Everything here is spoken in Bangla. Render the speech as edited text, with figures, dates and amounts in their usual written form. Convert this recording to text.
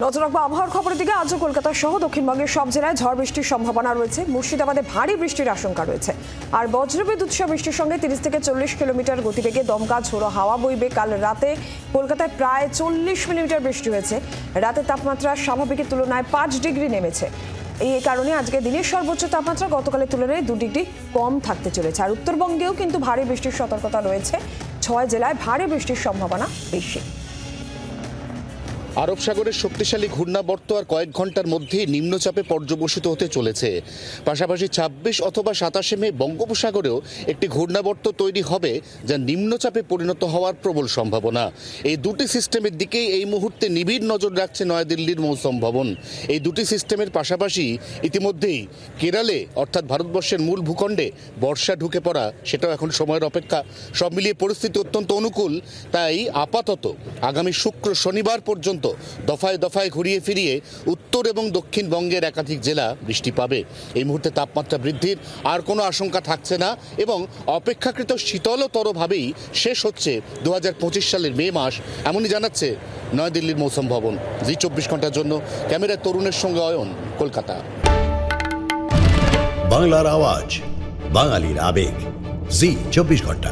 নজর রাখবো আবহাওয়ার খবরের দিকে। আজও কলকাতা সহ দক্ষিণবঙ্গের সব জেলায় ঝড় বৃষ্টির সম্ভাবনা রয়েছে। মুর্শিদাবাদে ভারী বৃষ্টির আশঙ্কা রয়েছে। আর বজ্রবিদ্যুৎ সহ বৃষ্টির সঙ্গে 30 থেকে 40 কিলোমিটার গতিবেগে দমকা ঝোড়ো হাওয়া বইবে। কাল রাতে কলকাতায় প্রায় 40 মিলিমিটার বৃষ্টি হয়েছে। রাতে তাপমাত্রা স্বাভাবিকের তুলনায় 5 ডিগ্রি নেমেছে। এই কারণে আজকে দিনের সর্বোচ্চ তাপমাত্রা গতকালের তুলনায় 2 ডিগ্রি কম থাকতে চলেছে। আর উত্তরবঙ্গেও কিন্তু ভারী বৃষ্টির সতর্কতা রয়েছে। 6 জেলায় ভারী বৃষ্টির সম্ভাবনা বেশি। আরব সাগরের শক্তিশালী ঘূর্ণাবর্ত আর কয়েক ঘন্টার মধ্যেই নিম্নচাপে পর্যবসিত হতে চলেছে। পাশাপাশি 26 অথবা 27 মে বঙ্গোপসাগরেও একটি ঘূর্ণাবর্ত তৈরি হবে, যা নিম্নচাপে পরিণত হওয়ার প্রবল সম্ভাবনা। এই দুটি সিস্টেমের দিকেই এই মুহূর্তে নিবিড় নজর রাখছে নয়াদিল্লির মৌসুম ভবন। এই দুটি সিস্টেমের পাশাপাশি ইতিমধ্যেই কেরালে অর্থাৎ ভারতবর্ষের মূল ভূখণ্ডে বর্ষা ঢুকে পড়া, সেটাও এখন সময়ের অপেক্ষা। সব মিলিয়ে পরিস্থিতি অত্যন্ত অনুকূল। তাই আপাতত আগামী শুক্র শনিবার পর্যন্ত দফায় দফায় ঘুরিয়ে ফিরিয়ে উত্তর এবং দক্ষিণবঙ্গের একাধিক জেলা বৃষ্টি পাবে। এই মুহূর্তে তাপমাত্রা বৃদ্ধির আর কোনো আশঙ্কা থাকছে না এবং অপেক্ষাকৃত শীতলতরভাবেই শেষ হচ্ছে 2025 সালের মে মাস, এমনই জানাচ্ছে নয়াদিল্লির মৌসুম ভবন। জি 24 ঘন্টার জন্য ক্যামেরায় তরুণের সঙ্গে অয়ন, কলকাতা। বাংলার আওয়াজ, বাঙালির আবেগ, জি 24 ঘন্টা।